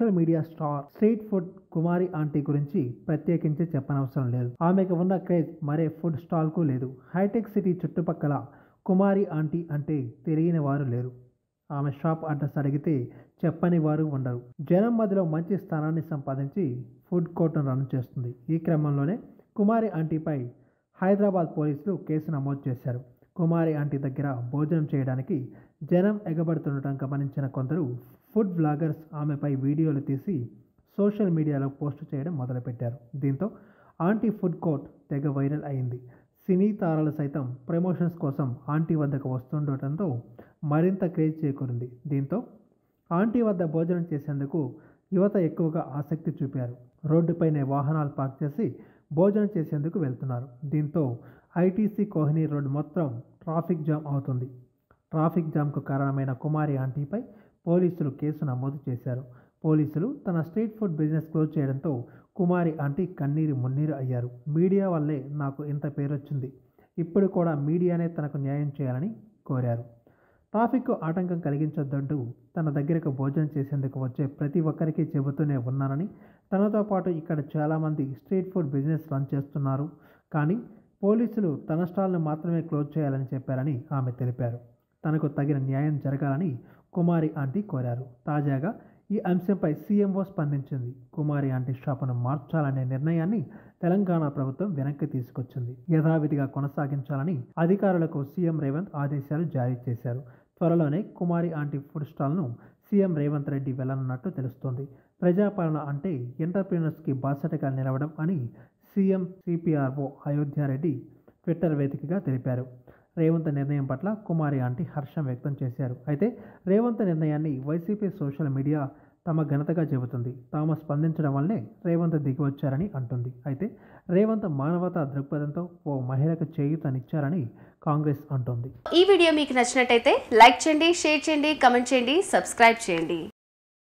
Social media star street food Kumari aunty గురించి ప్రత్యేకించి చెప్పనవసరం లేదు. ఆమెకు ఉన్న క్రేజ్ మరే ఫుడ్ స్టాల్కు లేదు. హైటెక్ సిటీ చుట్టుపక్కల కుమారి ఆంటీ అంటే తెలియని వారు లేరు. ఆమె షాప్ అడ్రస్ అడిగితే చెప్పని వారు ఉండరు. జనం మధ్యలో మంచి స్థానాన్ని సంపాదించి ఫుడ్ కోర్టును రన్ చేస్తుంది. ఈ క్రమంలోనే కుమారి ఆంటీపై హైదరాబాద్ పోలీసులు కేసు నమోదు చేశారు. కుమారి ఆంటీ దగ్గర భోజనం చేయడానికి జనం ఎగబడుతుండటం గమనించిన కొందరు ఫుడ్ బ్లాగర్స్ ఆమెపై వీడియోలు తీసి సోషల్ మీడియాలో పోస్ట్ చేయడం మొదలుపెట్టారు. దీంతో ఆంటీ ఫుడ్ కోర్ట్ తెగ వైరల్ అయింది. సినీ తారలు సైతం ప్రమోషన్స్ కోసం ఆంటీ వద్దకు వస్తుండటంతో మరింత క్రేజ్ చేకూరింది. దీంతో ఆంటీ వద్ద భోజనం చేసేందుకు యువత ఎక్కువగా ఆసక్తి చూపారు. రోడ్డుపైనే వాహనాలు పార్క్ చేసి భోజనం చేసేందుకు వెళ్తున్నారు. దీంతో ఐటీసీ కోహినీ రోడ్ మొత్తం ట్రాఫిక్ జామ్ అవుతుంది. ట్రాఫిక్ జామ్కు కారణమైన కుమారి ఆంటీపై పోలీసులు కేసు నమోదు చేశారు. పోలీసులు తన స్ట్రీట్ ఫుడ్ బిజినెస్ క్లోజ్ చేయడంతో కుమారి ఆంటీ కన్నీరు మున్నీరు అయ్యారు. మీడియా వల్లే నాకు ఇంత పేరొచ్చింది. ఇప్పుడు కూడా మీడియానే తనకు న్యాయం చేయాలని కోరారు. ట్రాఫిక్కు ఆటంకం కలిగించొద్దంటూ తన దగ్గరకు భోజనం చేసేందుకు వచ్చే ప్రతి ఒక్కరికి చెబుతూనే ఉన్నానని, తనతో పాటు ఇక్కడ చాలామంది స్ట్రీట్ ఫుడ్ బిజినెస్ రన్ చేస్తున్నారు, కానీ పోలీసులు తన స్టాల్ను మాత్రమే క్లోజ్ చేయాలని చెప్పారని ఆమె తెలిపారు. తనకు తగిన న్యాయం జరగాలని కుమారి ఆంటీ కోరారు. తాజాగా ఈ అంశంపై సీఎంఓ స్పందించింది. కుమారి ఆంటీ షాపును మార్చాలనే నిర్ణయాన్ని తెలంగాణ ప్రభుత్వం వెనక్కి తీసుకొచ్చింది. యథావిధిగా కొనసాగించాలని అధికారులకు సీఎం రేవంత్ ఆదేశాలు జారీ చేశారు. త్వరలోనే కుమారి ఆంటీ ఫుడ్ స్టాల్ను సీఎం రేవంత్ రెడ్డి వెళ్లనున్నట్టు తెలుస్తోంది. ప్రజాపాలన అంటే ఎంటర్ప్రీనర్స్కి బాసటగా నిలవడం అని సీఎం సిపిఆర్ఓ అయోధ్యారెడ్డి ట్విట్టర్ వేదికగా తెలిపారు. రేవంత్ నిర్ణయం పట్ల కుమారి ఆంటీ హర్షం వ్యక్తం చేశారు. అయితే రేవంత్ నిర్ణయాన్ని వైసీపీ సోషల్ మీడియా తమ ఘనతగా చెబుతుంది. తాము స్పందించడం వల్లే రేవంత్ దిగివచ్చారని అంటుంది. అయితే రేవంత్ మానవతా దృక్పథంతో ఓ మహిళకు చేయూతనిచ్చారని కాంగ్రెస్ అంటోంది. ఈ వీడియో మీకు నచ్చినట్టయితే లైక్ చేయండి, షేర్ చేయండి, కామెంట్ చేయండి, సబ్స్క్రైబ్ చేయండి.